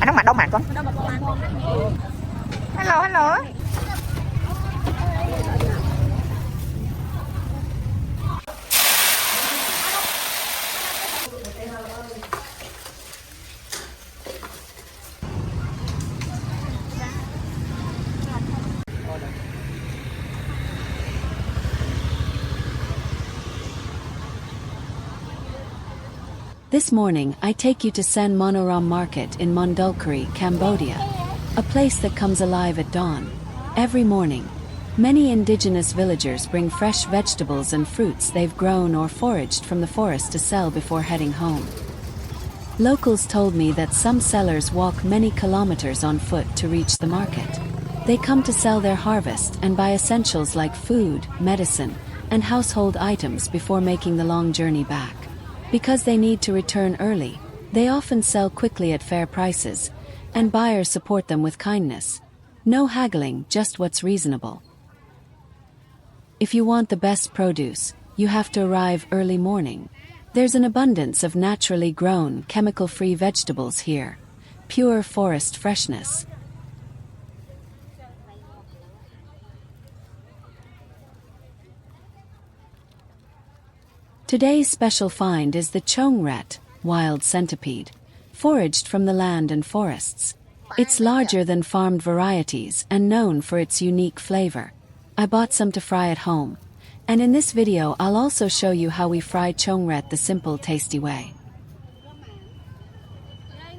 nó mặt đâu mặt con. Hello hello. This morning, I take you to San Monorom Market in Mondulkiri, Cambodia, a place that comes alive at dawn. Every morning, many indigenous villagers bring fresh vegetables and fruits they've grown or foraged from the forest to sell before heading home. Locals told me that some sellers walk many kilometers on foot to reach the market. They come to sell their harvest and buy essentials like food, medicine, and household items before making the long journey back. Because they need to return early, they often sell quickly at fair prices, and buyers support them with kindness. No haggling, just what's reasonable. If you want the best produce, you have to arrive early morning. There's an abundance of naturally grown, chemical-free vegetables here. Pure forest freshness. Today's special find is the chongret, wild centipede, foraged from the land and forests. It's larger than farmed varieties and known for its unique flavor. I bought some to fry at home, and in this video I'll also show you how we fry chongret the simple, tasty way.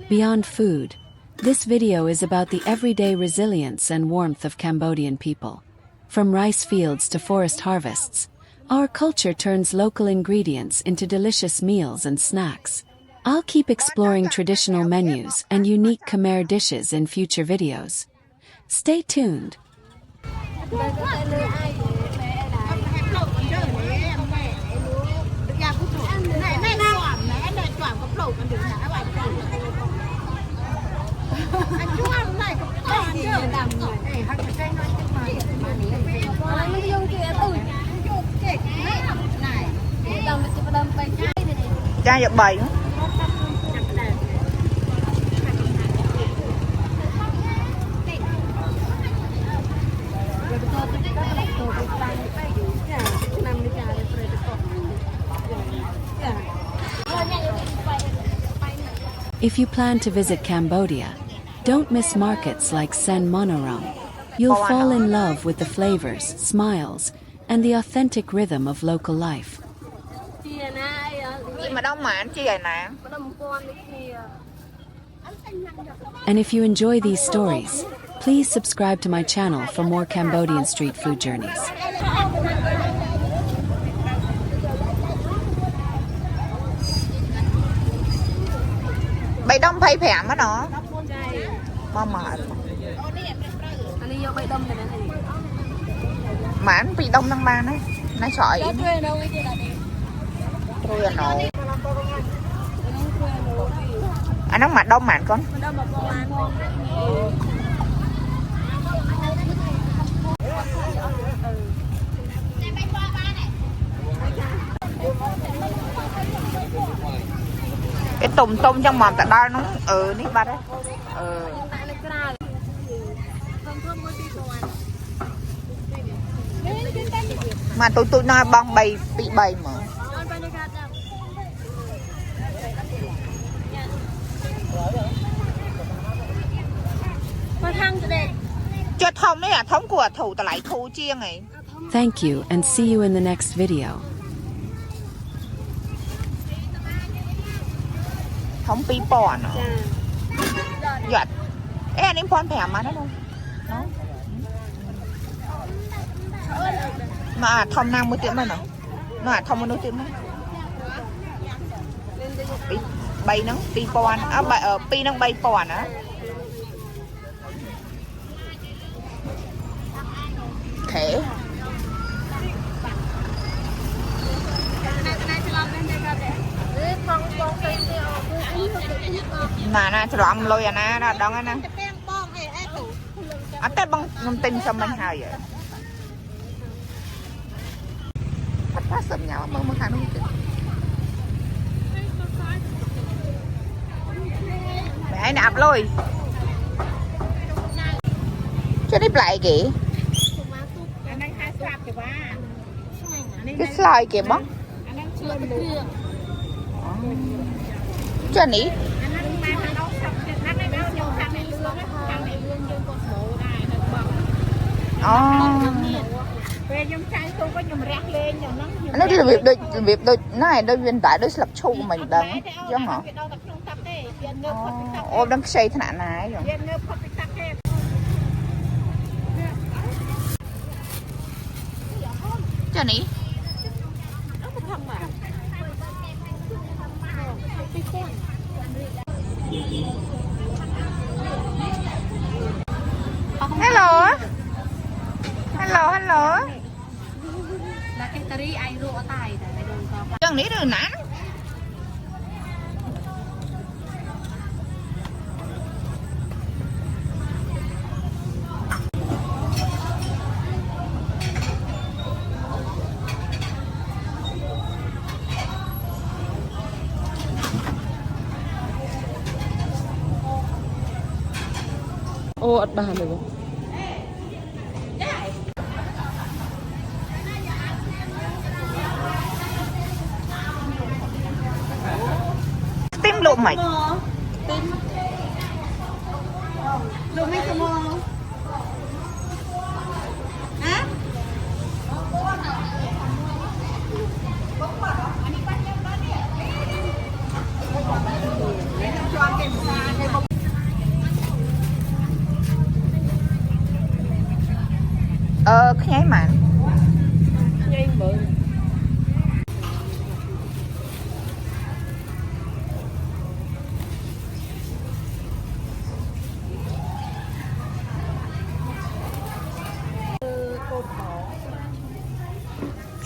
Beyond food, this video is about the everyday resilience and warmth of Cambodian people. From rice fields to forest harvests, our culture turns local ingredients into delicious meals and snacks. I'll keep exploring traditional menus and unique Khmer dishes in future videos. Stay tuned. Cha giờ 7. If you plan to visit Cambodia, don't miss markets like Sen Monorom. You'll fall in love with the flavors, smiles, and the authentic rhythm of local life. And if you enjoy these stories, please subscribe to my channel for more Cambodian street food journeys. Bay đông phay phèm á nó. Mà anh bị đông năng ban ấy, nó sỏi. Thôi à nó. Anh nó mặt đông mạn con. Cái tùng tôm trong mồm tại đó nó ní ba đấy. Mà tôi nói bong bay bị bay mà. Cho thông đấy à, thống của thủ ta lại thu chiêng này. Thank you and see you in the next video. Thống pi pòn à. Giật. Ê anh em pon thèm mà nó đâu. Nó. Mà thông năng mới tiệm mà nó. Nó à thông mới tiệm mà. Bay nó pi pòn á, pi nó bay pòn á. Thế. Nè cho đoạn lôi à nè, đó đó nè. Cái bông tin xong mình hào vậy. Thật quá sầm nhau mà khai nó chứ. Mẹ nạp lôi. cho đi lại kì cái slide kìa bóng cho ní nó đi việc đôi này đôi viên đại đôi lập chu của mình đằng giống hả ô đang xây thế nạn này rồi cho ní hello hello hello chân ní rồi nản ô ớt bà này không tim lụm mày lụm mấy cái mò hả nháy màn nhanh bự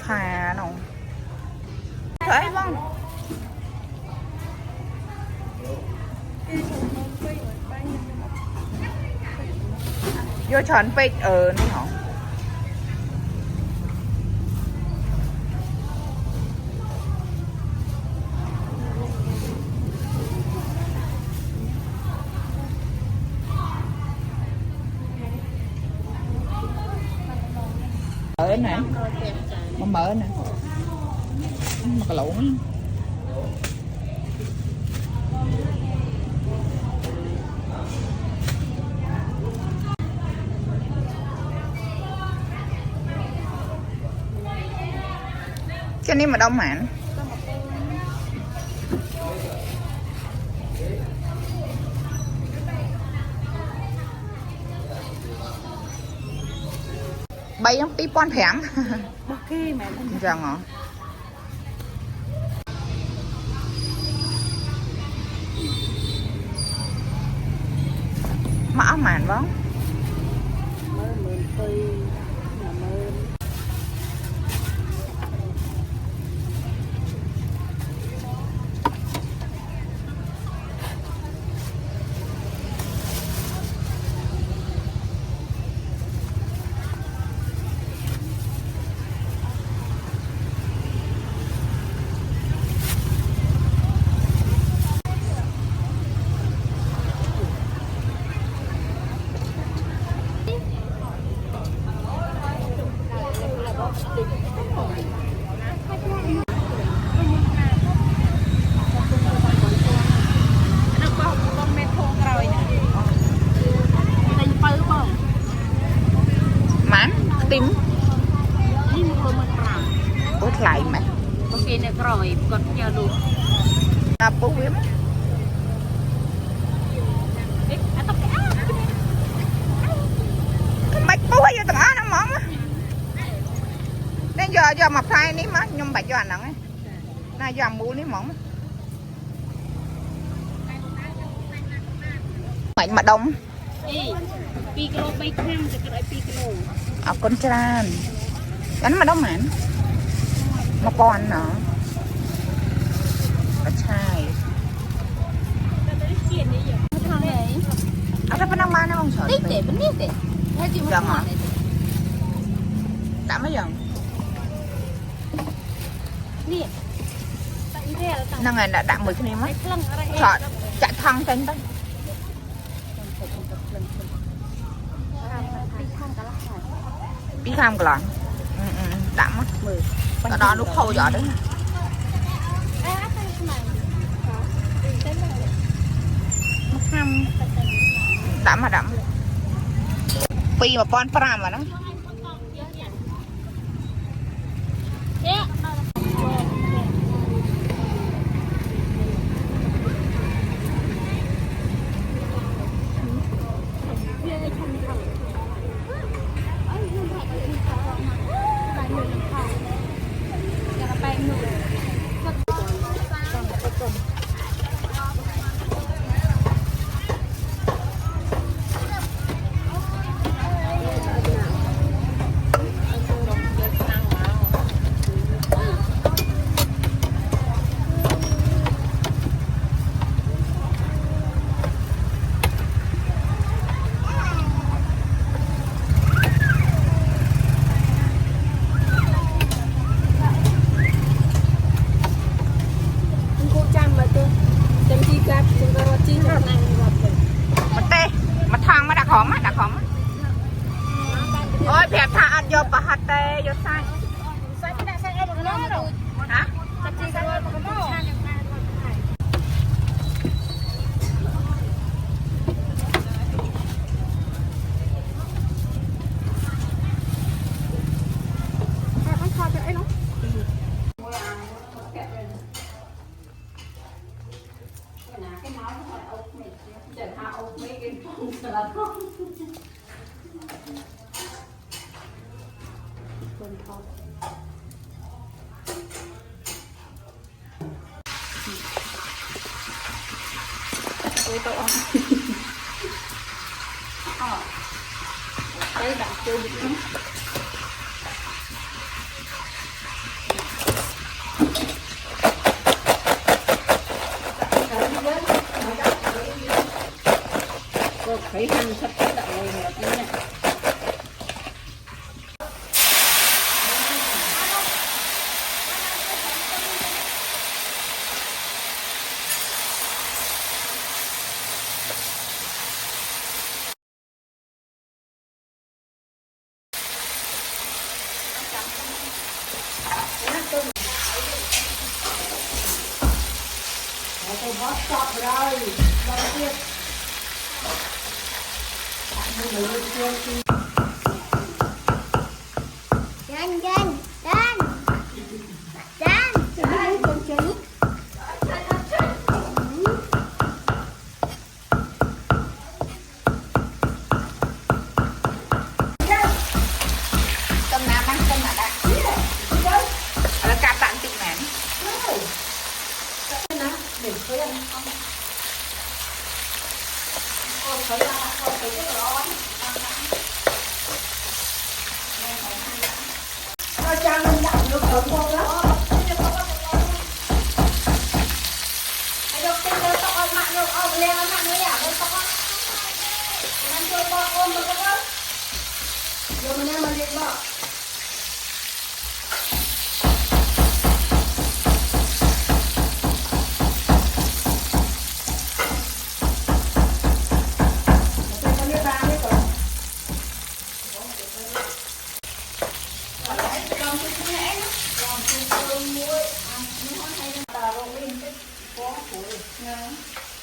khà đâu thấy không vô chọn peนี่หรอmở nè mà mở nè mà cái lỗ cho nên mà đông mặn bay không tí pon phèm ok mẹ rằng hả mã màn bóng tím ôi lại mày ok nè rồi còn chờ luôn bố viếm bạch bố hay giờ tao ăn nó mỏng nên giờ mà phai ní má nhưng bạch cho anh nặng ấy na giờ mua ní mỏng mạnh mà đông 2 គីឡូ 3 ឆ្នាំទៅគិតឲ្យ 2 គីឡូ អរគុណច្រើនអានេះមកដល់ម៉ាន1000ណ៎អត់ឆាយអត់ប៉ុណ្ណឹងបានទេបងច្រើនតិចទេប៉ុណ្នេះទេហើយជិះមកដាក់មកយ៉ាងនេះហ្នឹងហើយដាក់មួយគ្នាមកឆក់ចាក់ថង់ចេញទៅ Bí kham cả lon. Đậm á. Cái đó lúc khâu giỏ đấy. Đậm mà đậm. Pi mà pon pram mà nó. Mà thang mà đặt hóm á, đặt hóm á. Ôi, phẹp thang ăn vô bà hạt tê, vô sai. Hả? Đây bạn chưa bị lắm. Phải ăn sắp tới đậu rồi tí này. Tôi bóp chọt rồi, đầu tiên. Dần dần dần dần con chữ Cơm nào ăn cơm nào đã. Là cạp bạn tịnh mến. để thấy ăn không? Con thấy là con thấy rất là ngon. Nó trang mình đặt nước cấm không đó. Hãy đọc tên nhớ tóc ôm mạng được ôm lên ôm mạng nữa nhỉ? Lên tóc á. Mình chơi con ôm được không? Rồi mình em mình đi bỏ.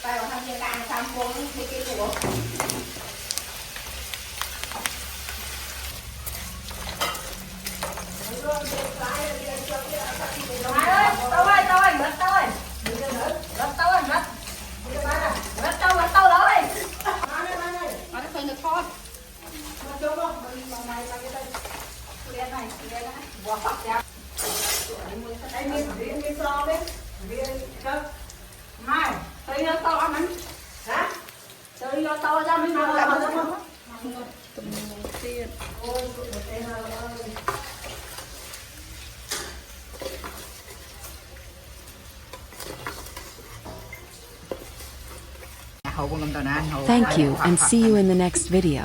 Tại thằng kia đang tham phố cái của Mai, tôi nhớ to ăn hả? Tôi nhớ to ra mới nói là Thank you and see you in the next video.